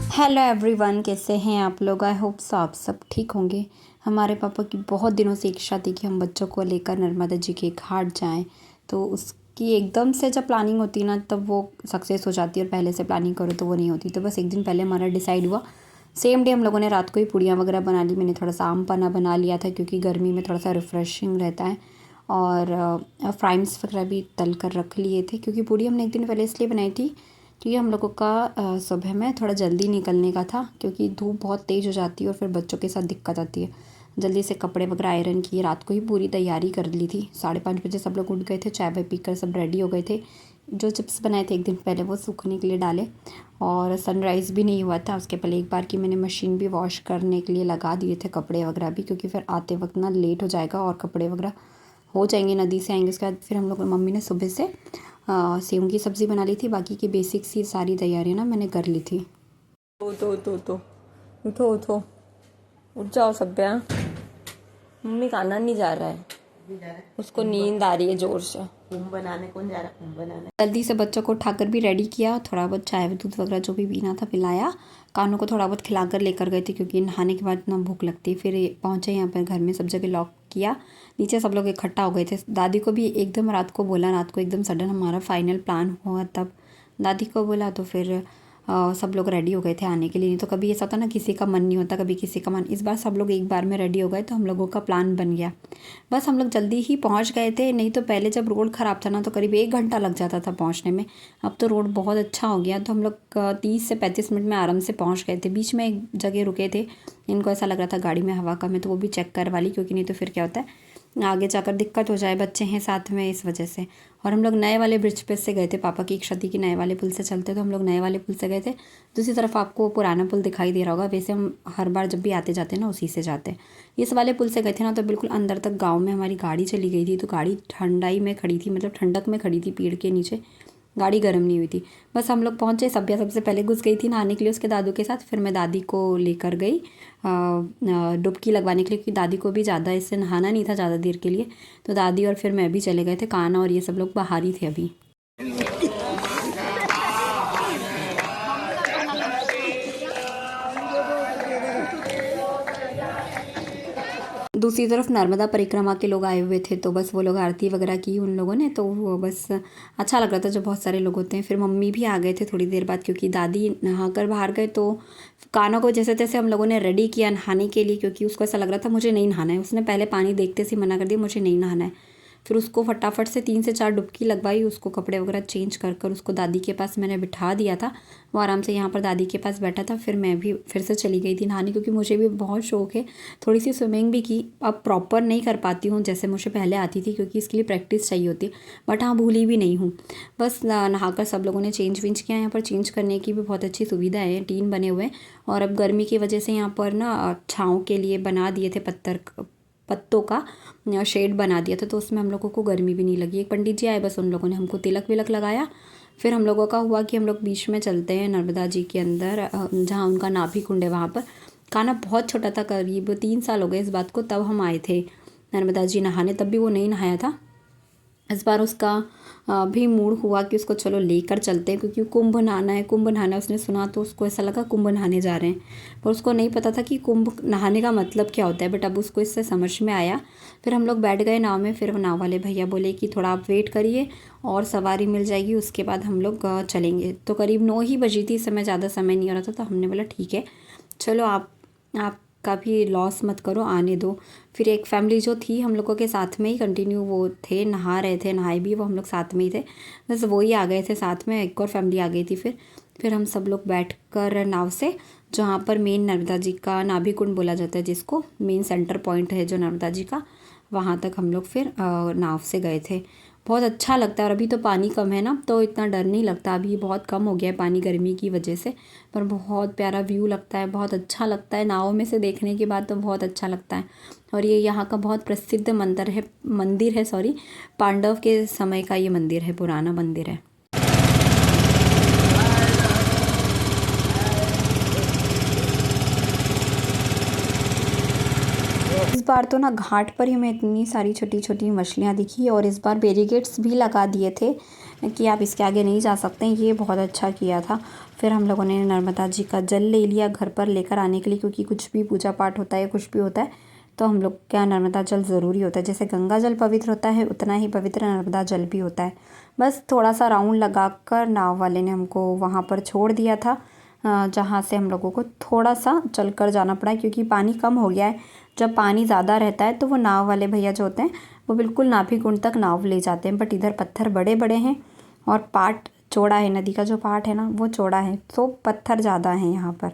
Hello everyone, कैसे हैं आप लोग। आई होप सो आप सब ठीक होंगे। हमारे पापा की बहुत दिनों से इच्छा थी कि हम बच्चों को लेकर नर्मदा जी के घाट जाएं। तो उसकी एकदम से जब प्लानिंग होती है ना, तब वो सक्सेस हो जाती है, और पहले से प्लानिंग करो तो वो नहीं होती। तो बस एक दिन पहले हमारा डिसाइड हुआ। सेम डे हम लोगों ने रात को ही पूड़ियाँ वगैरह बना ली। मैंने थोड़ा सा आम पन्ना बना लिया था, क्योंकि गर्मी में थोड़ा सा रिफ़्रेशिंग रहता है। और फ्राइम्स वगैरह भी तल कर रख लिए थे, क्योंकि पूड़ी हमने एक दिन पहले इसलिए बनाई थी क्योंकि हम लोगों का सुबह में थोड़ा जल्दी निकलने का था, क्योंकि धूप बहुत तेज़ हो जाती है और फिर बच्चों के साथ दिक्कत आती है। जल्दी से कपड़े वगैरह आयरन किए, रात को ही पूरी तैयारी कर ली थी। 5:30 बजे सब लोग उठ गए थे, चाय वाय पीकर सब रेडी हो गए थे। जो चिप्स बनाए थे एक दिन पहले वो सूखने के लिए डाले, और सनराइज़ भी नहीं हुआ था उसके पहले एक बार की मैंने मशीन भी वॉश करने के लिए लगा दिए थे कपड़े वगैरह भी, क्योंकि फिर आते वक्त ना लेट हो जाएगा और कपड़े वगैरह हो जाएंगे, नदी से आएंगे। उसके बाद फिर हम लोग मम्मी ने सुबह से सेव की सब्ज़ी बना ली थी। बाकी की बेसिक सी सारी तैयारियां ना मैंने कर ली थी। उठो उठो उठो उठो उठो उठ जाओ सभ्या। मम्मी खाना नहीं जा रहा है, उसको नींद आ रही है जोर से। कुंभ बनाने कौन जा रहा है? कुंभ बनाने जल्दी से बच्चों को उठाकर भी रेडी किया, थोड़ा बहुत चाय दूध वगैरह जो भी पीना था पिलाया। कानों को थोड़ा बहुत खिलाकर लेकर गए थे, क्योंकि नहाने के बाद ना भूख लगती। फिर पहुँचे यहाँ पर घर में, सब जगह लॉक किया। नीचे सब लोग इकट्ठा हो गए थे। दादी को भी एकदम रात को बोला, रात को एकदम सडन हमारा फाइनल प्लान हुआ, तब दादी को बोला तो फिर सब लोग रेडी हो गए थे आने के लिए। नहीं तो कभी ऐसा होता ना, किसी का मन नहीं होता, कभी किसी का मन। इस बार सब लोग एक बार में रेडी हो गए, तो हम लोगों का प्लान बन गया। बस हम लोग जल्दी ही पहुंच गए थे। नहीं तो पहले जब रोड ख़राब था ना, तो करीब 1 घंटा लग जाता था पहुंचने में। अब तो रोड बहुत अच्छा हो गया, तो हम लोग 30 से 35 मिनट में आराम से पहुंच गए थे। बीच में एक जगह रुके थे, इनको ऐसा लग रहा था गाड़ी में हवा कम है, तो वो भी चेक करवा ली, क्योंकि नहीं तो फिर क्या होता है आगे जाकर दिक्कत हो जाए, बच्चे हैं साथ में, इस वजह से। और हम लोग नए वाले ब्रिज पे से गए थे, पापा की इच्छा थी कि नए वाले पुल से चलते, तो हम लोग नए वाले पुल से गए थे। दूसरी तरफ आपको पुराना पुल दिखाई दे रहा होगा। वैसे हम हर बार जब भी आते जाते हैं ना, उसी से जाते हैं। इस वाले पुल से गए थे ना, तो बिल्कुल अंदर तक गाँव में हमारी गाड़ी चली गई थी। तो गाड़ी ठंडाई में खड़ी थी, मतलब ठंडक में खड़ी थी पेड़ के नीचे, गाड़ी गर्म नहीं हुई थी। बस हम लोग पहुँचे, सभ्या सबसे पहले घुस गई थी नहाने के लिए उसके दादू के साथ। फिर मैं दादी को लेकर गई डुबकी लगवाने के लिए, क्योंकि दादी को भी ज़्यादा इससे नहाना नहीं था ज़्यादा देर के लिए। तो दादी और फिर मैं भी चले गए थे। कान्हा और ये सब लोग बाहर ही थे अभी। दूसरी तरफ नर्मदा परिक्रमा के लोग आए हुए थे, तो बस वो लोग आरती वगैरह की उन लोगों ने, तो वो बस अच्छा लग रहा था जब बहुत सारे लोग होते हैं। फिर मम्मी भी आ गए थे थोड़ी देर बाद, क्योंकि दादी नहाकर बाहर गए। तो कानों को जैसे तैसे हम लोगों ने रेडी किया नहाने के लिए, क्योंकि उसको ऐसा लग रहा था मुझे नहीं नहाना है। उसने पहले पानी देखते से मना कर दिया, मुझे नहीं नहाना है। फिर उसको फटाफट से 3 से 4 डुबकी लगवाई, उसको कपड़े वगैरह चेंज कर कर उसको दादी के पास मैंने बिठा दिया था। वो आराम से यहाँ पर दादी के पास बैठा था। फिर मैं भी फिर से चली गई थी नहाने, क्योंकि मुझे भी बहुत शौक है। थोड़ी सी स्विमिंग भी की, अब प्रॉपर नहीं कर पाती हूँ जैसे मुझे पहले आती थी, क्योंकि इसके लिए प्रैक्टिस चाहिए होती है। बट हाँ, भूली भी नहीं हूँ। बस नहाकर सब लोगों ने चेंज वेंज किया। यहाँ पर चेंज करने की भी बहुत अच्छी सुविधा है, टीन बने हुए हैं। और अब गर्मी की वजह से यहाँ पर ना छाँव के लिए बना दिए थे, पत्तों का शेड बना दिया था, तो उसमें हम लोगों को गर्मी भी नहीं लगी। एक पंडित जी आए, बस उन लोगों ने हमको तिलक विलक लगाया। फिर हम लोगों का हुआ कि हम लोग बीच में चलते हैं नर्मदा जी के अंदर, जहाँ उनका नाभि कुंड है वहाँ पर। कान्हा बहुत छोटा था, करीब 3 साल हो गए इस बात को, तब हम आए थे नर्मदा जी नहाने। तब भी वो नहीं नहाया था। इस बार उसका भी मूड हुआ कि उसको चलो लेकर चलते हैं, क्योंकि कुंभ नहाना है, कुंभ नहाना है। उसने सुना तो उसको ऐसा लगा कुंभ नहाने जा रहे हैं, पर उसको नहीं पता था कि कुंभ नहाने का मतलब क्या होता है। बट अब उसको इससे समझ में आया। फिर हम लोग बैठ गए नाव में। फिर नाव वाले भैया बोले कि थोड़ा आप वेट करिए और सवारी मिल जाएगी, उसके बाद हम लोग चलेंगे। तो करीब 9 ही बजी थी, इस समय ज़्यादा समय नहीं हो रहा था। तो हमने बोला ठीक है चलो, आप का भी लॉस मत करो, आने दो। फिर एक फैमिली जो थी हम लोगों के साथ में ही कंटिन्यू वो थे, नहा रहे थे, नहाए भी वो हम लोग साथ में ही थे। बस वो ही आ गए थे साथ में, एक और फैमिली आ गई थी। फिर हम सब लोग बैठकर नाव से, जहाँ पर मेन नर्मदा जी का नाभि कुंड बोला जाता है, जिसको मेन सेंटर पॉइंट है जो नर्मदा जी का, वहाँ तक हम लोग फिर नाव से गए थे। बहुत अच्छा लगता है। और अभी तो पानी कम है ना, तो इतना डर नहीं लगता। अभी बहुत कम हो गया है पानी गर्मी की वजह से, पर बहुत प्यारा व्यू लगता है, बहुत अच्छा लगता है। नाव में से देखने के बाद तो बहुत अच्छा लगता है। और ये यहाँ का बहुत प्रसिद्ध मंदिर है, सॉरी, पांडव के समय का ये मंदिर है, पुराना मंदिर है। इस बार तो ना घाट पर ही हमें इतनी सारी छोटी छोटी मछलियाँ दिखी, और इस बार बैरिकेड्स भी लगा दिए थे, कि आप इसके आगे नहीं जा सकते, ये बहुत अच्छा किया था। फिर हम लोगों ने नर्मदा जी का जल ले लिया घर पर लेकर आने के लिए, क्योंकि कुछ भी पूजा पाठ होता है, कुछ भी होता है तो हम लोग क्या नर्मदा जल ज़रूरी होता है। जैसे गंगा जल पवित्र होता है, उतना ही पवित्र नर्मदा जल भी होता है। बस थोड़ा सा राउंड लगाकर नाव वाले ने हमको वहाँ पर छोड़ दिया था, जहाँ से हम लोगों को थोड़ा सा चलकर जाना पड़ा, क्योंकि पानी कम हो गया है। जब पानी ज़्यादा रहता है तो वो नाव वाले भैया जो होते हैं वो बिल्कुल नाभि कुंड तक नाव ले जाते हैं, बट इधर पत्थर बड़े बड़े हैं और पाट चौड़ा है, नदी का जो पाट है ना वो चौड़ा है, तो पत्थर ज़्यादा हैं यहाँ पर,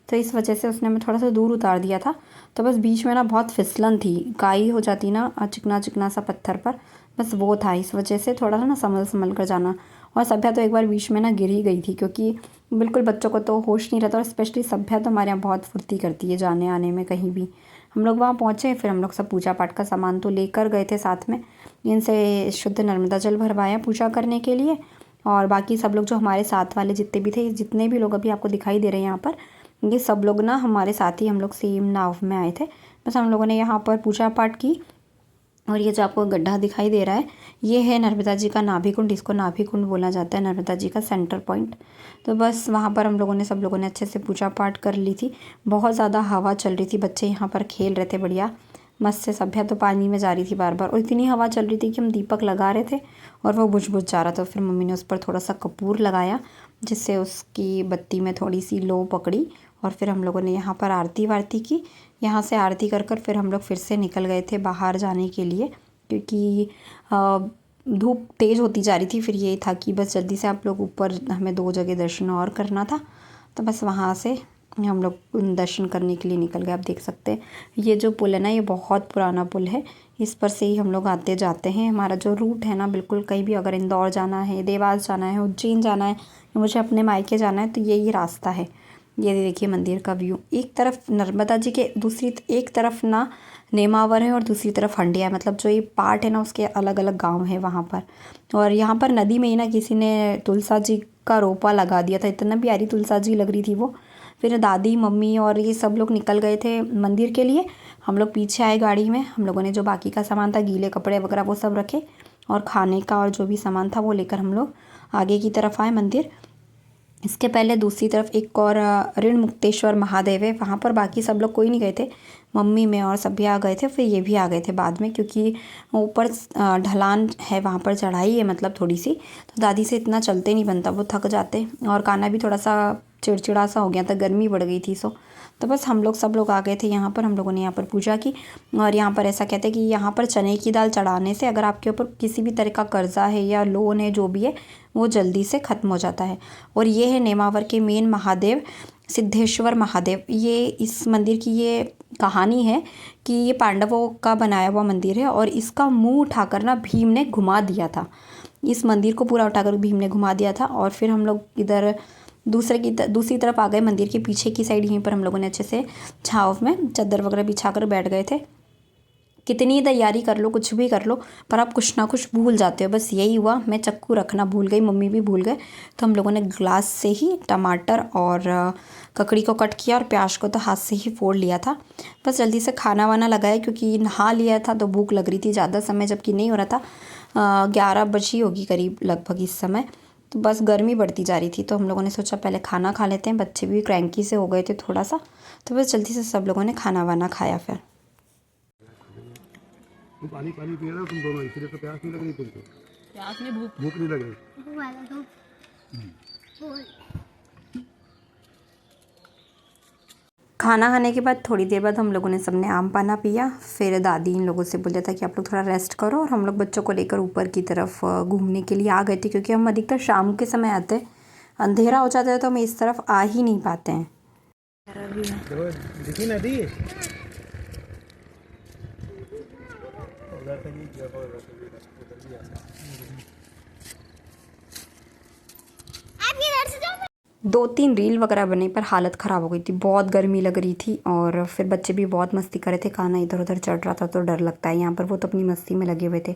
तो इस वजह से उसने हमें थोड़ा सा दूर उतार दिया था। तो बस बीच में ना बहुत फिसलन थी, काई हो जाती ना चिकना चिकना सा पत्थर पर, बस वो था, इस वजह से थोड़ा सा ना संभल संभल कर जाना। और सभ्या तो एक बार बीच में ना गिर ही गई थी, क्योंकि बिल्कुल बच्चों को तो होश नहीं रहता, और स्पेशली सभ्या तो हमारे यहाँ बहुत फुर्ती करती है जाने आने में कहीं भी। हम लोग वहाँ पहुँचे, फिर हम लोग सब पूजा पाठ का सामान तो लेकर गए थे साथ में, इनसे शुद्ध नर्मदा जल भरवाया पूजा करने के लिए। और बाकी सब लोग जो हमारे साथ वाले जितने भी थे, जितने भी लोग अभी आपको दिखाई दे रहे हैं यहाँ पर, ये सब लोग ना हमारे साथ ही हम लोग सेम नाव में आए थे। बस हम लोगों ने यहाँ पर पूजा पाठ की। और ये जो आपको गड्ढा दिखाई दे रहा है, ये है नर्मदा जी का नाभि कुंड, इसको नाभि कुंड बोला जाता है, नर्मदा जी का सेंटर पॉइंट। तो बस वहाँ पर हम लोगों ने सब लोगों ने अच्छे से पूजा पाठ कर ली थी। बहुत ज़्यादा हवा चल रही थी, बच्चे यहाँ पर खेल रहे थे बढ़िया मस्त से। सभ्या तो पानी में जा रही थी बार बार, और इतनी हवा चल रही थी कि हम दीपक लगा रहे थे और वो बुझ बुझ जा रहा था। फिर मम्मी ने उस पर थोड़ा सा कपूर लगाया, जिससे उसकी बत्ती में थोड़ी सी लो पकड़ी। और फिर हम लोगों ने यहाँ पर आरती वारती की। यहाँ से आरती कर कर फिर हम लोग फिर से निकल गए थे बाहर जाने के लिए, क्योंकि धूप तेज़ होती जा रही थी। फिर ये था कि बस जल्दी से आप लोग ऊपर, हमें 2 जगह दर्शन और करना था, तो बस वहाँ से हम लोग दर्शन करने के लिए निकल गए। आप देख सकते हैं ये जो पुल है ना, ये बहुत पुराना पुल है, इस पर से ही हम लोग आते जाते हैं। हमारा जो रूट है ना, बिल्कुल कहीं भी अगर इंदौर जाना है, देवास जाना है, उज्जैन जाना है, या मुझे अपने मायके जाना है, तो यही रास्ता है। ये देखिए मंदिर का व्यू, एक तरफ नर्मदा जी के, दूसरी एक तरफ ना नेमावर है और दूसरी तरफ हंडिया है। मतलब जो ये पार्ट है ना, उसके अलग अलग गांव है वहाँ पर। और यहाँ पर नदी में ही ना किसी ने तुलसा जी का रोपा लगा दिया था, इतना प्यारी तुलसा जी लग रही थी वो। फिर दादी मम्मी और ये सब लोग निकल गए थे मंदिर के लिए, हम लोग पीछे आए गाड़ी में। हम लोगों ने जो बाकी का सामान था, गीले कपड़े वगैरह वो सब रखे, और खाने का और जो भी सामान था वो लेकर हम लोग आगे की तरफ आए मंदिर। इसके पहले दूसरी तरफ एक और ऋण मुक्तेश्वर महादेव है, वहाँ पर बाकी सब लोग कोई नहीं गए थे, मम्मी मैं और सभी आ गए थे। फिर ये भी आ गए थे बाद में, क्योंकि ऊपर ढलान है, वहाँ पर चढ़ाई है मतलब थोड़ी सी, तो दादी से इतना चलते नहीं बनता, वो थक जाते। और कान्हा भी थोड़ा सा चिड़चिड़ा सा हो गया था, गर्मी बढ़ गई थी तो बस हम लोग सब लोग आ गए थे यहाँ पर। हम लोगों ने यहाँ पर पूजा की। और यहाँ पर ऐसा कहते हैं कि यहाँ पर चने की दाल चढ़ाने से अगर आपके ऊपर किसी भी तरह का कर्जा है या लोन है, जो भी है, वो जल्दी से ख़त्म हो जाता है। और ये है नेमावर के मेन महादेव सिद्धेश्वर महादेव। ये इस मंदिर की ये कहानी है कि ये पांडवों का बनाया हुआ मंदिर है, और इसका मुंह उठाकर ना भीम ने घुमा दिया था। इस मंदिर को पूरा उठाकर भीम ने घुमा दिया था। और फिर हम लोग इधर दूसरी तरफ आ गए, मंदिर के पीछे की साइड। यहीं पर हम लोगों ने अच्छे से छाँव में चादर वगैरह बिछा कर बैठ गए थे। कितनी तैयारी कर लो, कुछ भी कर लो, पर आप कुछ ना कुछ भूल जाते हो। बस यही हुआ, मैं चक्कू रखना भूल गई, मम्मी भी भूल गए, तो हम लोगों ने ग्लास से ही टमाटर और ककड़ी को कट किया, और प्याज को तो हाथ से ही फोड़ लिया था। बस जल्दी से खाना वाना लगाया, क्योंकि नहा लिया था तो भूख लग रही थी ज़्यादा समय, जबकि नहीं हो रहा था। 11 बजी होगी करीब लगभग इस समय। तो बस गर्मी बढ़ती जा रही थी, तो हम लोगों ने सोचा पहले खाना खा लेते हैं। बच्चे भी क्रैंकी से हो गए थे थोड़ा सा, तो बस जल्दी से सब लोगों ने खाना वाना खाया। फिर तुम पानी पानी पी रहे हो तुम दोनों, इसलिए तो प्यास नहीं लग रही तुमको। प्यास नहीं, भूख नहीं लग रही। खाना खाने के बाद थोड़ी देर बाद हम लोगों ने सबने आम पाना पिया। फिर दादी इन लोगों से बोला था कि आप लोग थोड़ा रेस्ट करो, और हम लोग बच्चों को लेकर ऊपर की तरफ घूमने के लिए आ गए थे, क्योंकि हम अधिकतर शाम के समय आते हैं, अंधेरा हो जाता है तो हम इस तरफ आ ही नहीं पाते हैं। दिखी नदी दो तीन रील वगैरह बने, पर हालत ख़राब हो गई थी, बहुत गर्मी लग रही थी। और फिर बच्चे भी बहुत मस्ती कर रहे थे, कान्हा इधर उधर चढ़ रहा था, तो डर लगता है यहाँ पर। वो तो अपनी मस्ती में लगे हुए थे।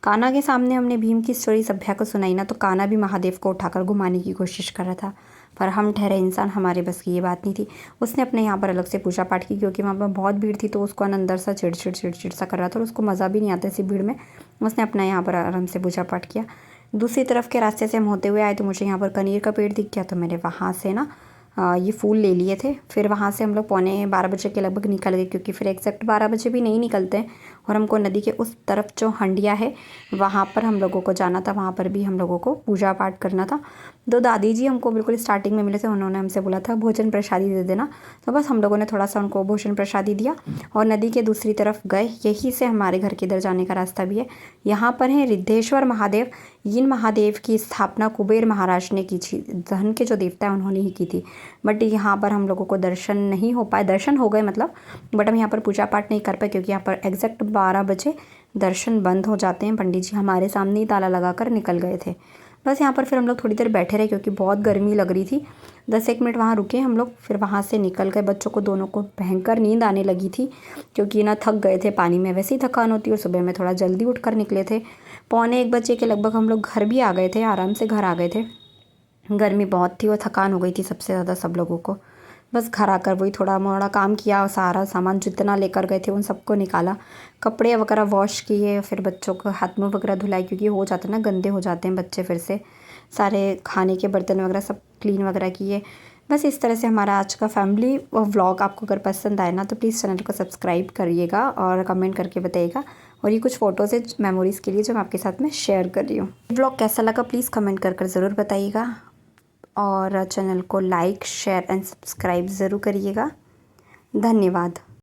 कान्हा के सामने हमने भीम की स्टोरी सभ्या को सुनाई ना, तो कान्हा भी महादेव को उठाकर घुमाने की कोशिश कर रहा था, पर हम ठहरे इंसान, हमारे बस की ये बात नहीं थी। उसने अपने यहाँ पर अलग से पूजा पाठ की, क्योंकि वहाँ पर बहुत भीड़ थी, तो उसको अंदर सा चिड़चिड़ सा कर रहा था, और उसको मज़ा भी नहीं आता ऐसी भीड़ में। उसने अपना यहाँ पर आराम से पूजा पाठ किया। दूसरी तरफ के रास्ते से हम होते हुए आए तो मुझे यहाँ पर कनीर का पेड़ दिख गया, तो मैंने वहाँ से ना ये फूल ले लिए थे। फिर वहाँ से हम लोग 11:15 के लगभग निकल गए, क्योंकि फिर एग्जैक्ट 12 बजे भी नहीं निकलते हैं और हमको नदी के उस तरफ जो हंडिया है वहाँ पर हम लोगों को जाना था, वहाँ पर भी हम लोगों को पूजा पाठ करना था। दो दादी जी हमको बिल्कुल स्टार्टिंग में मिले थे, उन्होंने हमसे बोला था भोजन प्रसादी दे देना, तो बस हम लोगों ने थोड़ा सा उनको भोजन प्रसादी दिया और नदी के दूसरी तरफ गए। यहीं से हमारे घर के इधर जाने का रास्ता भी है। यहाँ पर है रिद्धेश्वर महादेव। इन महादेव की स्थापना कुबेर महाराज ने की थी, धन के जो देवता है उन्होंने ही की थी। बट यहाँ पर हम लोगों को दर्शन नहीं हो पाए, दर्शन हो गए मतलब, बट हम यहाँ पर पूजा पाठ नहीं कर पाए क्योंकि यहाँ पर एग्जैक्ट 12 बजे दर्शन बंद हो जाते हैं। पंडित जी हमारे सामने ही ताला लगा कर निकल गए थे। बस यहाँ पर फिर हम लोग थोड़ी देर बैठे रहे क्योंकि बहुत गर्मी लग रही थी। 10-1 मिनट वहाँ रुके हम लोग, फिर वहाँ से निकल गए। बच्चों को दोनों को भयंकर नींद आने लगी थी क्योंकि ना थक गए थे, पानी में वैसे ही थकान होती है और सुबह में थोड़ा जल्दी उठ कर निकले थे। 1:45 बजे के लगभग हम लोग घर भी आ गए थे, आराम से घर आ गए थे। गर्मी बहुत थी और थकान हो गई थी सबसे ज़्यादा सब लोगों को। बस घर आकर वही थोड़ा मोड़ा काम किया और सारा सामान जितना लेकर गए थे उन सबको निकाला, कपड़े वगैरह वॉश किए, फिर बच्चों को हाथ मुँह वगैरह धुलाई क्योंकि हो जाता है ना, गंदे हो जाते हैं बच्चे। फिर से सारे खाने के बर्तन वगैरह सब क्लीन वगैरह किए। बस इस तरह से हमारा आज का फैमिली व्लॉग आपको अगर पसंद आए ना तो प्लीज़ चैनल को सब्सक्राइब करिएगा और कमेंट करके बताइएगा। और ये कुछ फ़ोटोज़ है मेमोरीज़ के लिए जो मैं आपके साथ में शेयर कर रही हूँ। व्लॉग कैसा लगा प्लीज़ कमेंट कर ज़रूर बताइएगा और चैनल को लाइक शेयर एंड सब्सक्राइब ज़रूर करिएगा। धन्यवाद।